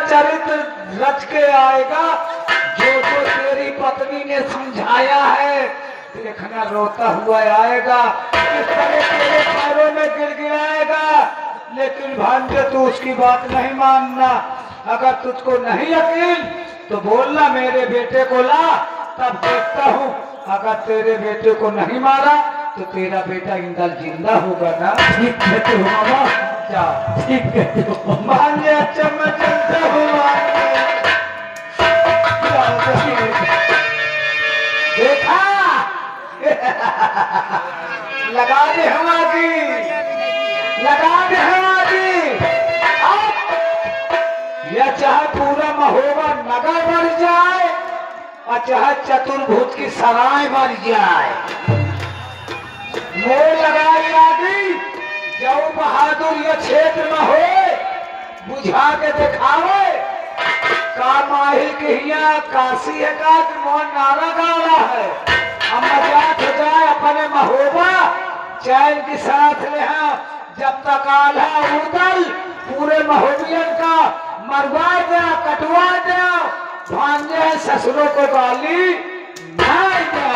चरित्र रच के आएगा जो जो तेरी पत्नी ने समझाया है। देखना रोता हुआ आएगा, इस तरह तेरे पैरों में गिड़गिड़ाएगा। लेकिन भांजे तू उसकी बात नहीं मानना। अगर तुझको नहीं यकीन तो बोलना मेरे बेटे को ला, तब देखता हूँ। अगर तेरे बेटे को नहीं मारा तो तेरा बेटा इंदल जिंदा होगा ना। ठीक कहते हो मामा, जा ठीक कहते हो। भांजे, अच्छा मैं चलता हूँ। देखा लगा दे हमारी, लगा दे हमारी। यह चाहे पूरा महोबा नगर बढ़ जाए और चाहे चतुर्भुज की सराय बढ़ जाए, मोड़ लगाई आगी। जो बहादुर ये क्षेत्र में हो बुझा के दिखावे। का माहिल के हिया काशी है का मोहन नारा गाला है। हम मजाक हो जाए अपने महोबा चैन के साथ ले। जब तक आल्हा उदल पूरे महोबियन का मरवा दे, कटवा दे। भांजे ससुरों को गाली नहीं दे।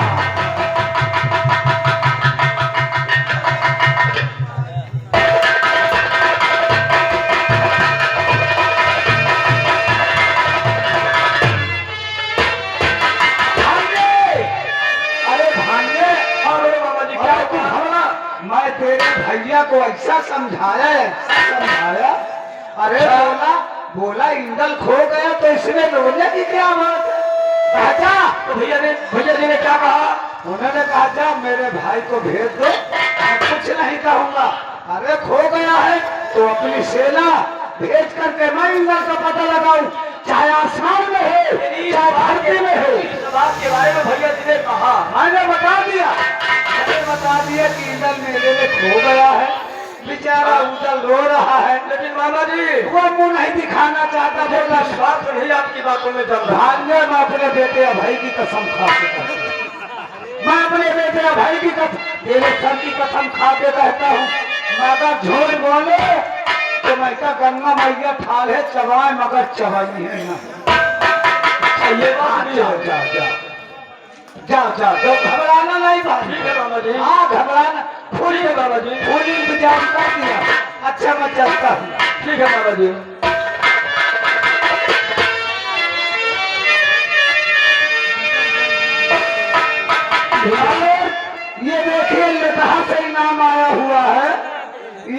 मैं तेरे भैया को ऐसा समझाया, समझाया। अरे बोला बोला इंदल खो गया तो इसमें रोने की क्या बात है। राजा तो भैया जी ने क्या कहा? उन्होंने कहा जा मेरे भाई को भेज दो, मैं कुछ नहीं कहूंगा। अरे खो गया है तो अपनी सेना भेज करके मैं इंदल का पता लगाऊं, चाहे आसमान में हो चाहे धरती में हो। इस बात के बारे में भैया जी ने कहा। मैंने बता दिया, मैंने बता दिया कि इंदल मेले में खो गया है। बेचारा उदल रो रहा है। लेकिन मामा जी वो मुंह नहीं दिखाना चाहता। बोला बात तो नहीं आपकी बातों में चल रहा। भांजे मैं अपने बेटे अभय की कसम खा के कहता हूं, मैं अपने बेटे अभय की कसम, तेरे सर की कसम खा के कहता हूँ। मैं अगर झूठ बोले तो मैं क्या गंगा मैया ठाले चबाए मगर चबाई है ना। ये बात नहीं जाओ है। जाओ जाओ जाओ जाओ जाओ, घबराना नहीं भाई। ठीक है मामा जी। हाँ घबराना, फूल ठीक है बाबा जी। फूल इंतजाम कर दिया। अच्छा मैं चलता हूँ। ठीक है बाबा जी। ये देखिए लोटहा से इनाम आया हुआ है।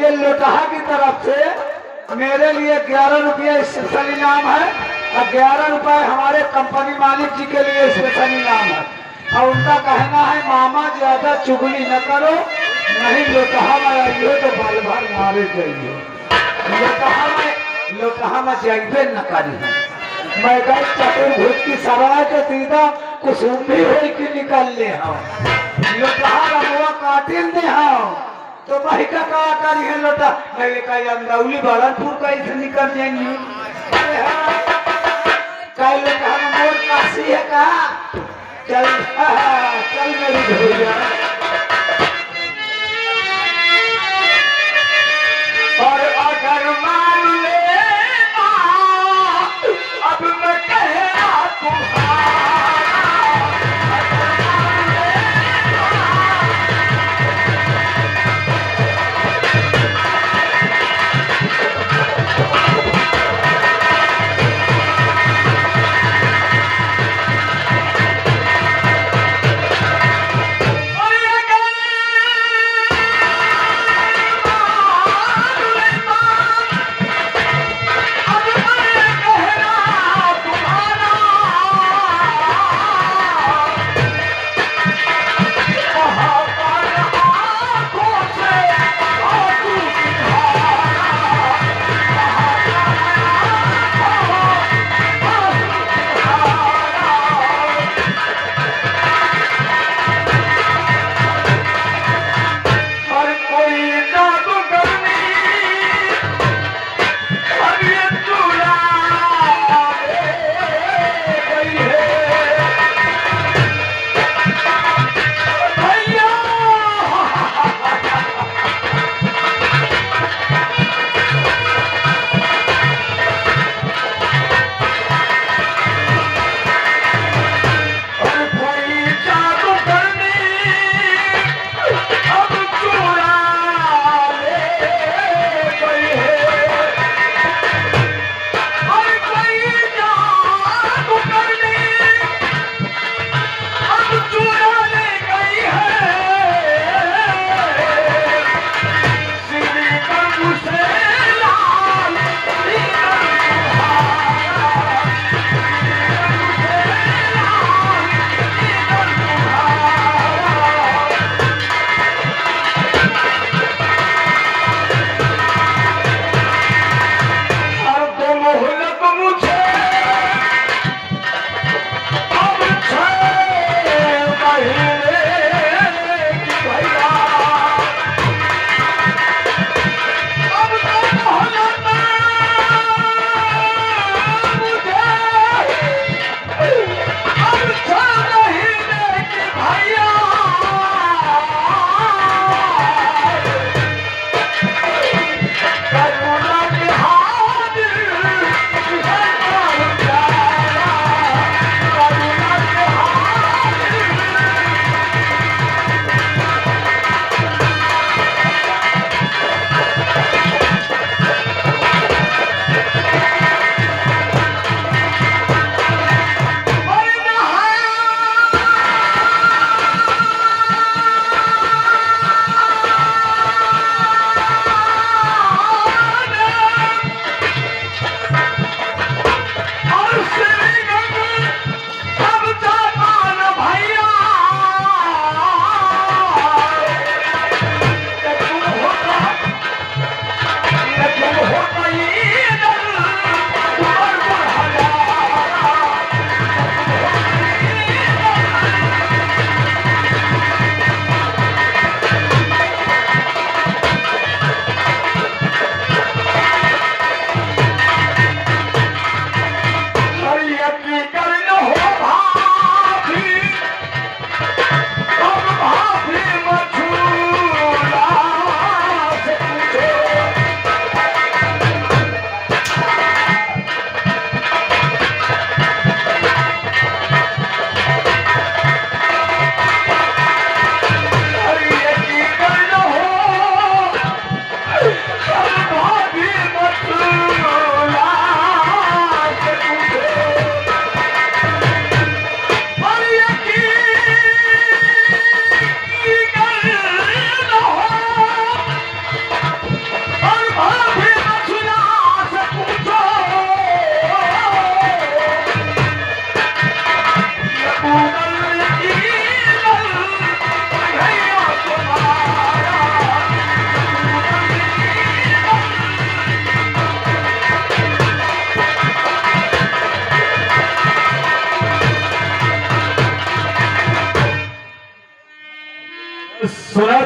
ये लोटहा की तरफ से मेरे लिए 11 रुपये स्पेशल इनाम है और 11 रुपए हमारे कंपनी मालिक जी के लिए स्पेशल इनाम है। और उनका कहना है मामा ज्यादा चुगली न करो, नहीं लोटहा में आइयो तो बाल भर मारे जाइए। लोटहा में जाइए न करी। मैं गई चतुर्भुज की सराय के सीधा कुसुम्भी हुई की निकल ले लोटहा रमुआ काटिल दे तो वही का करी है लोटा नहीं कहीं अंदौली बलनपुर कैसे निकल जाएंगे। अरे हाँ कई लोग मोर काशी है का। चल चल मेरी भैया। और अगर मान ले अब मैं कहना तुम्हारा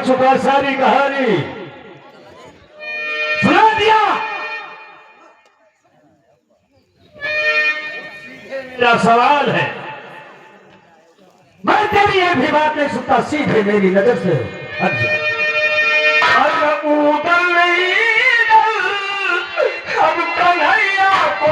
चुका सारी कहानी, सुना दिया। मेरा सवाल है, मैं तेरी एक भी बात नहीं सुनता, सीधे मेरी नजर से हट जा। अब कन्हैया को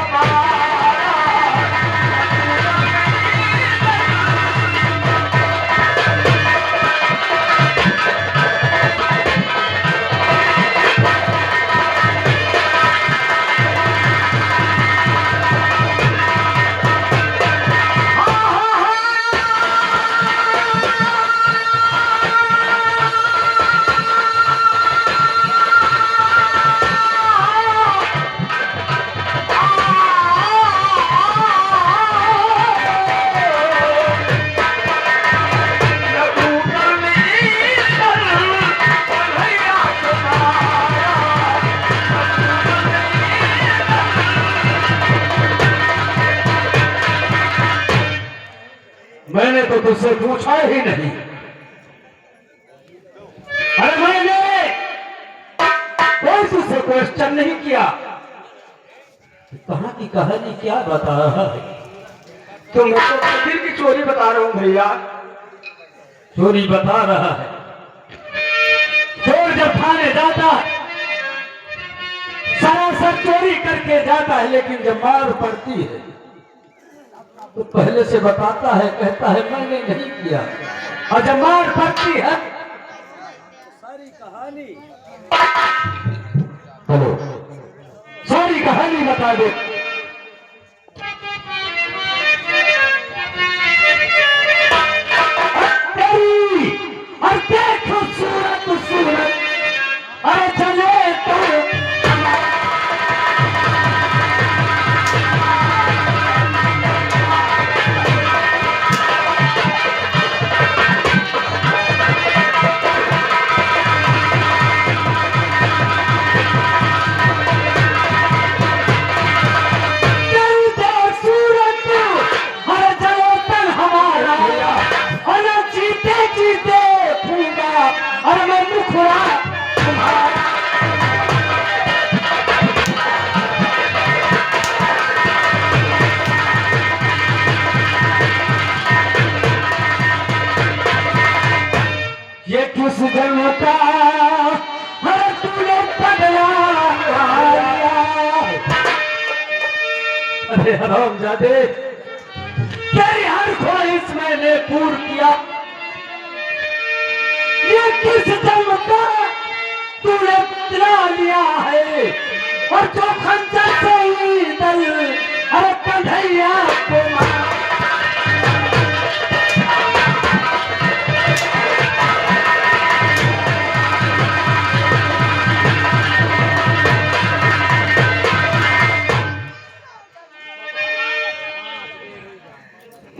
मैंने तो तुझसे पूछा ही नहीं। अरे मैंने कोई तुझसे क्वेश्चन नहीं किया। कहां की कहानी क्या बता रहा है? तो मैं तो मंदिर की चोरी बता रहा हूँ भैया। चोरी बता रहा है। चोर जब थाने जाता है सरासर चोरी करके जाता है, लेकिन जब मार पड़ती है तो पहले से बताता है, कहता है मैंने नहीं किया, और जब मार पड़ती है सारी कहानी, हेलो, सारी कहानी बता दे। और देखो सूरत सूरत, अरे चले तो ये किस जन्म का हर तूने पगला मारा। अरे हरामजादे, तेरी हर ख्वाहिश मैंने पूर्ण किया। ये किस जन्म का तूने बदला लिया है, और जो खंजर से ही दल अरे कन्हैया को मारा।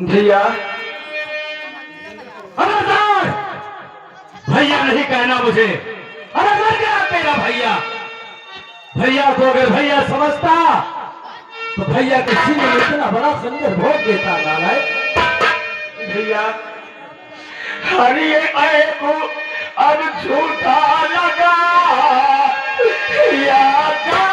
भैया खबरदार, भैया नहीं कहना मुझे। अरे मर गया तेरा भैया। भैया को अगर भैया समझता तो भैया के सीने में इतना बड़ा खंजर भोग देता। नालायक भैया, हरी आए को अब झूठा लगा या जा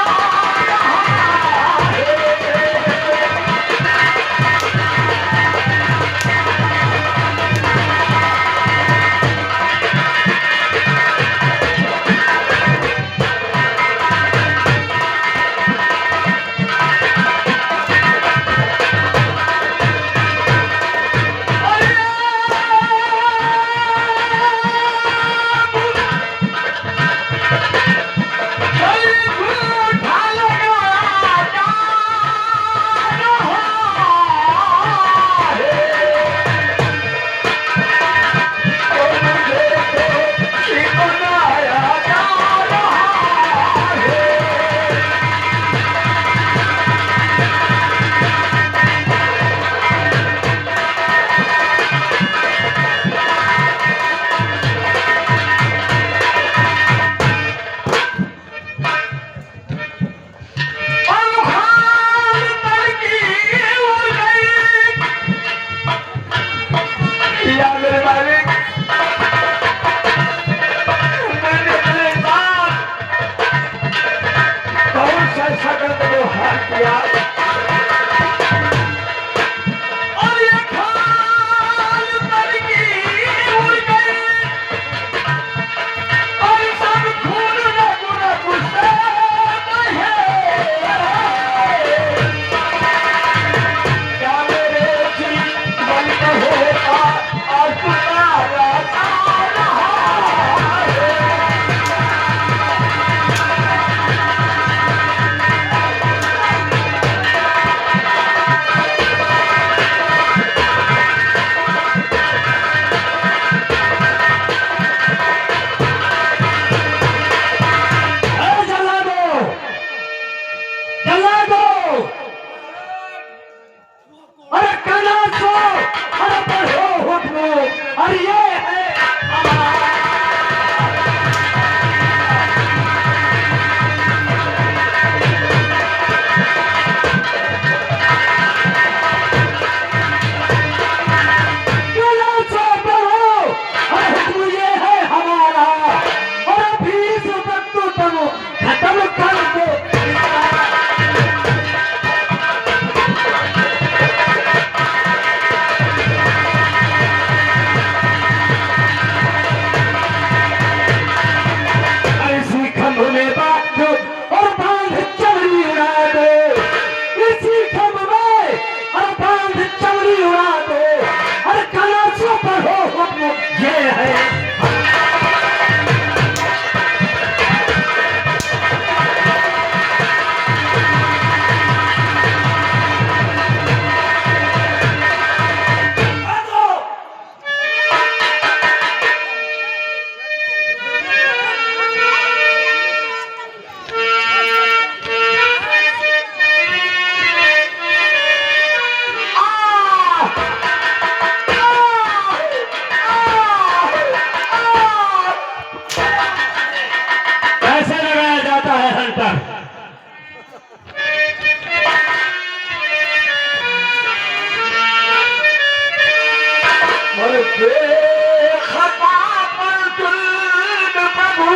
खता पर जुल्म प्रभु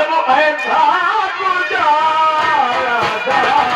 अब ऐसा गुजारा जा रहा।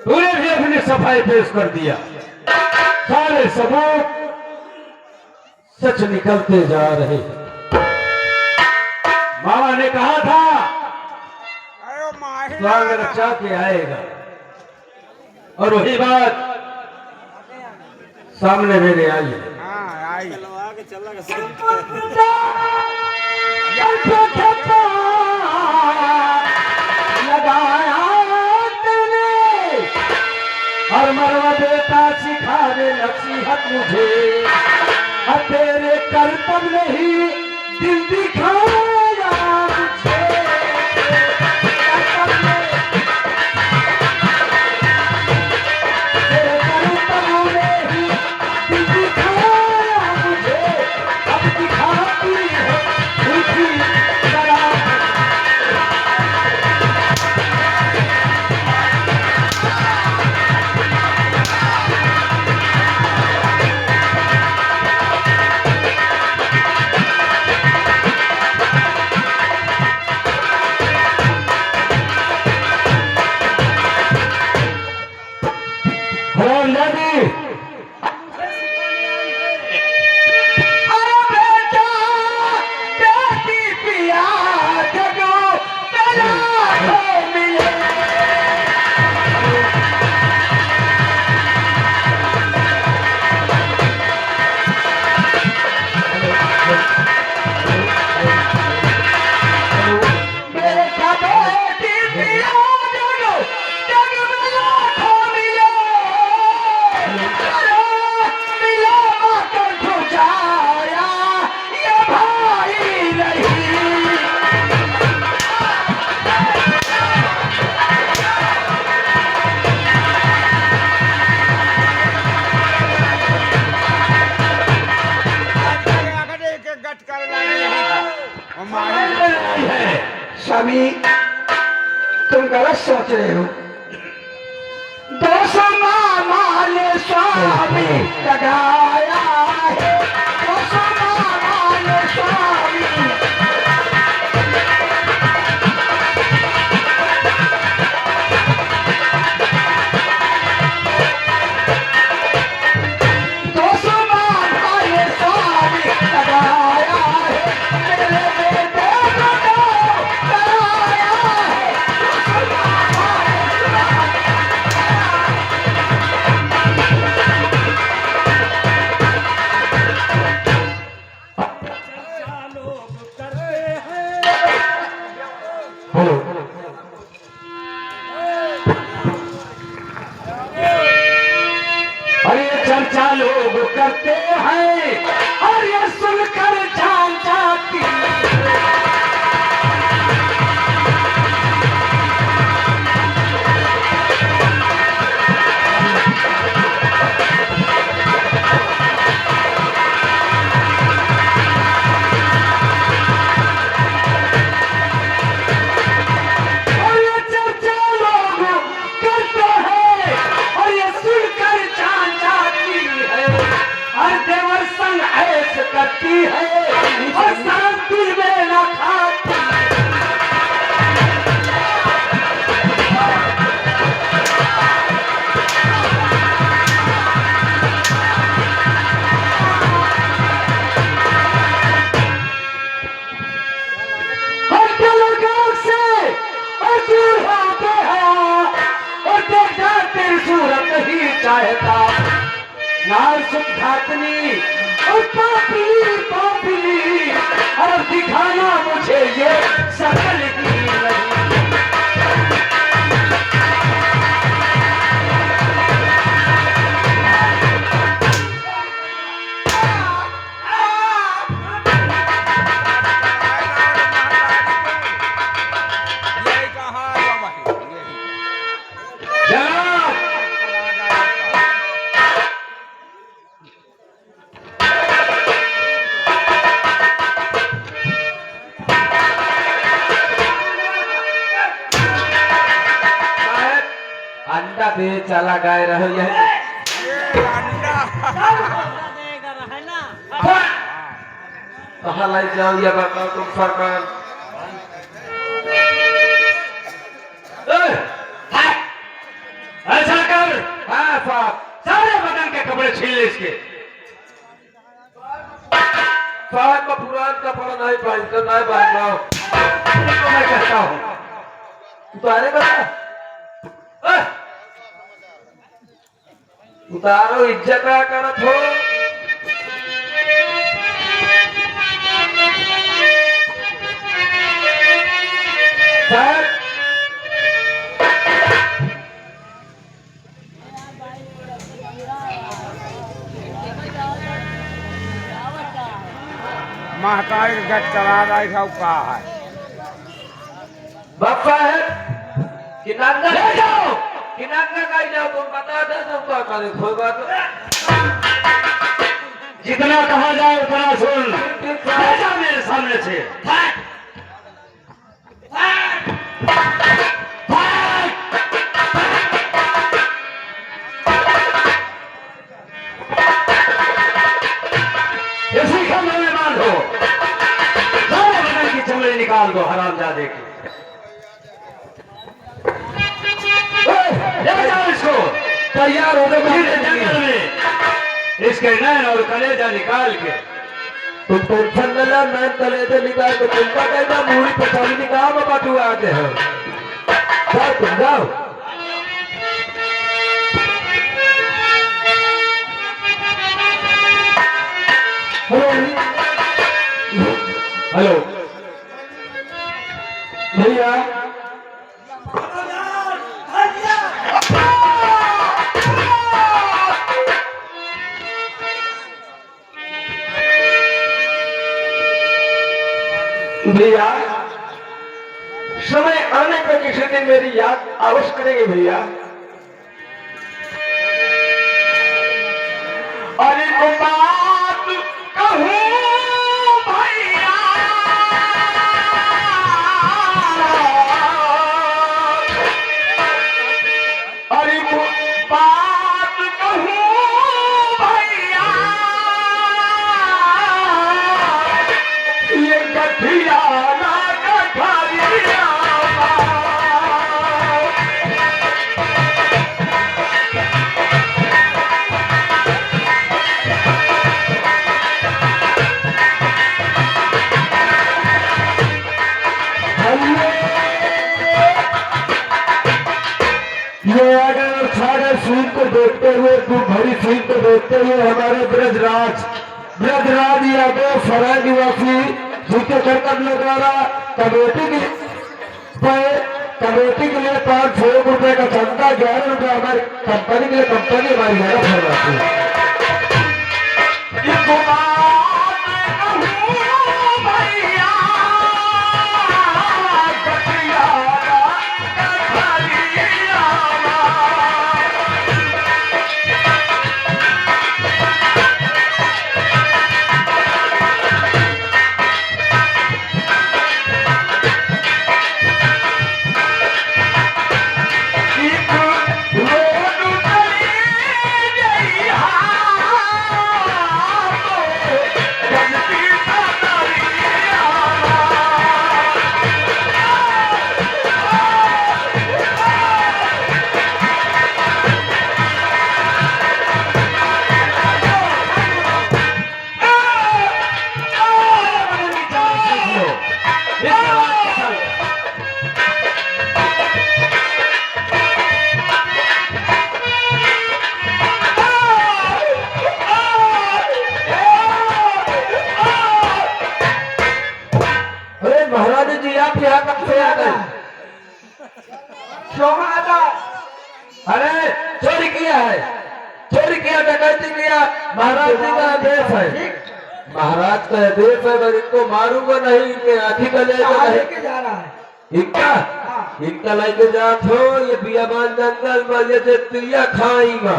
तूने भी अपनी सफाई पेश कर दिया। सारे सबूत सच निकलते जा रहे। मामा ने कहा था स्वांग रचा के आएगा, और वही बात सामने मेरे आई है। लगाया और मरवा देता सिखाने नसीहत मुझे, तेरे कर्तव्य नहीं दिल दिखाया मुझे। तेरे कर्तव्य नहीं दिल दिखाया मुझे, अब दिखाती है झूठी शराब। स्वामी तुम गलत सोच रहे हो। 200 मामा ने स्वामी लगाया है, 200 मामा ने स्वामी। चर्चा लोग करते हैं और ये सुनकर जान जाती और ये चर्चा लोग करते हैं और ये सुनकर जान जाती है हर देवर संग ऐस करती है और सरस दिल में न खाती हर लोगों से और दूर होते हैं और देखा तेरी सूरत नहीं चाहता नार सुख घातनी और पापी पापी और दिखाना मुझे ये सकल की नहीं ये कहाँ है भाई यही जनाब अंडा दे चला गए रहो यह ये अंडा कहाँ लाई जाओ ये बताओ तुम सरकार ऐसा कर हाँ साहब सारे बदन के कपड़े छीन ले इसके साहब का पुरान कपड़ा नहीं पहनता नहीं पहन रहा हूँ तो मैं कहता हूँ उतारे बता उतारो इज्जत क्या करत हो साहब महतारी गट चला रही सब कहा है बापा है किनारा ले जाओ किनारा का जाओ तुम बता दे तुम क्या करे कोई बात जितना कहा जाए उतना सुन ले जा मेरे सामने से इसी का मैंने बांधो सारे बदन की चमड़ी निकाल दो हरामजादे की ले जाओ इसको तैयार हो गए सीधे जंगल में इसके नैन और कलेजा निकाल के तुम टेंशन न लो मैं तले से निकाल के तुमका कहना मूड़ी पचानी निकाल में बटू आते हो जाओ तुम जाओ हेलो भैया भैया समय आने पर किसी दिन मेरी याद अवश्य करेंगे भैया अरे को बात कहूं भैया अरे को बात कहूं भैया ये गठिया ना गठरिया ये अगर सारे सीन को देखते हुए भरी सीन को देखते हुए हमारे ब्रजराज यादव सराय निवासी जीते शंकर द्वारा कमेटी के लिए 500 रुपए का चंदा 11 रुपए हमारी कंपनी के लिए कंपनी हमारी ज्यादा फरमाती है डकैती किया, महाराज जी का आदेश है, महाराज का आदेश है, मैं इनको मारूंगा नहीं, इनके आँखी का ले कहाँ नहीं लेके जा रहा है? इनका इनका लेके जात हो ये बियाबान जंगल में ये जे तिया खाएगा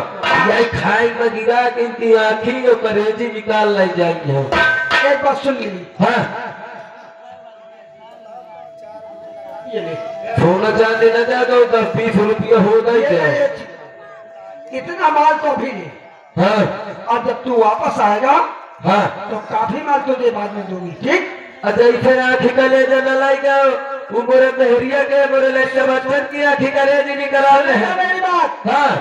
यही खाएगा गिरा के इनकी आँखी और करेजी निकाल ले जाएंगे। एक बात सुन ली, हाँ ये ले, सोना चांदी न जा दो 10-20 रुपया हो गई ये थे। ले, इतना माल तो अभी ले, हाँ और जब तू वापस आएगा हाँ तो काफी माल तुझे बाद में दूंगी, ठीक? अच्छा इसे आँखी का ले जाना लाएगा वो मोरे नहरिया के मोरे लड़के बच्चन की आँखी का रेजी निकला ले सुनना मेरी बात, हाँ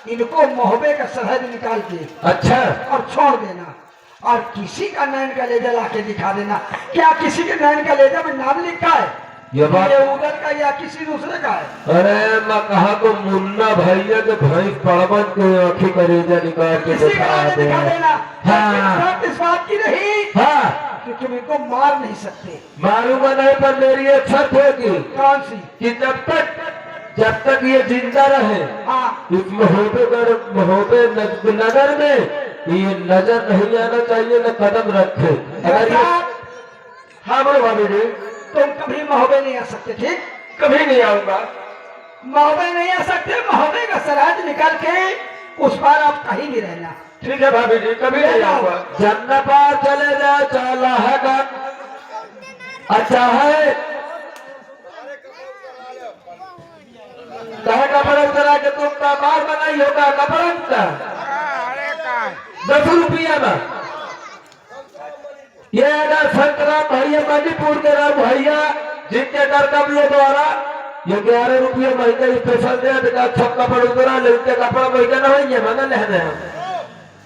इनको मोहबे का शहद निकाल के अच्छा और छोड़ देना, और किसी का नैन का लेजा लाके दिखा देना। क्या किसी के नैन का लेजा में नाम लिखा है? ये बात ये उधर का या किसी दूसरे का है? अरे मैं कहा को मुन्ना भैया के भैंस पड़वन के आँखी का रेजा निकाल के किसी का दिखा लेजा दे। दिखा देना। हाँ। शर्त इस बात की नहीं हाँ कि तुम इनको मार नहीं सकते। मारूंगा नहीं पर मेरी एक शर्त होगी कौन सी? कि जब तक ये जिंदा रहे हाँ, इस महोबे नगर में ये नजर नहीं आना चाहिए न कदम रखे। अगर ये हाँ बोलो भाभी जी तुम कभी महोबे नहीं आ सकते, ठीक? कभी नहीं आऊंगा। महोबे नहीं आ सकते। महोबे का शहद निकाल के उस बार आप कहीं भी रहना। ठीक है भाभी जी कभी नहीं आऊंगा। जन्नत पार चले जाओ चाला है का अच्छा है कहा कपड़ा चला के तुम का मार बनाई होगा कपड़ा का 10 रुपया में ये अगर संतरा भैया मणिपुर के राम भैया जिनके घर कपड़े द्वारा ये 11 रुपये महीने स्पेशल दे देगा। सब कपड़ा उतरा ले उनके कपड़ा महीने न होंगे मैंने लेने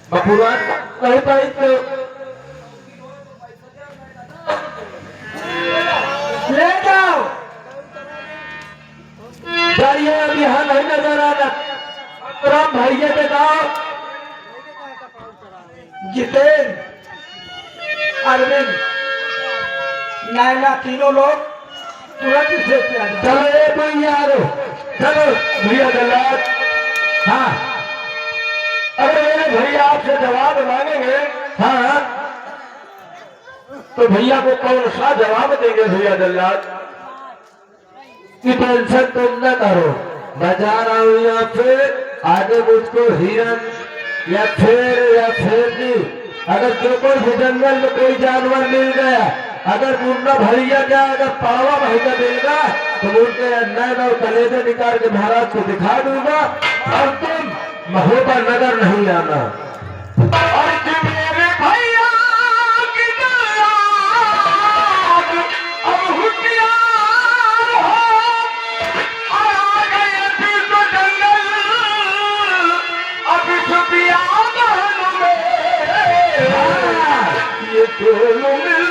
पुरान कहीं पाई तो ले जाओ। जाइए अभी यहाँ नहीं नजर आ रहा राम भैया के गाँव जितेंद्र, अरविंद, नायना तीनों लोग तुरंत इसे किया जाए। चलो ये भैया चलो भैया दलाल हाँ अरे मेरे भैया आपसे जवाब मांगेंगे हाँ तो भैया को कौन सा जवाब देंगे भैया दलाल की टेंशन तुम न करो मैं जा रहा हूँ या फिर आगे मुझको हिरन या फिर नहीं अगर जो कोई भी जंगल में कोई जानवर मिल गया अगर मुन्ना भैया का अगर पावा भैया मिलेगा तो उनके नैन और कलेजे निकाल के महाराज को दिखा दूंगा और तुम महोबा नगर नहीं आना। और मेरे भैया की दौलत अब होशियार हो और आ गए फिर तो जंगल अब छुपिया महल में ये दोनों मिल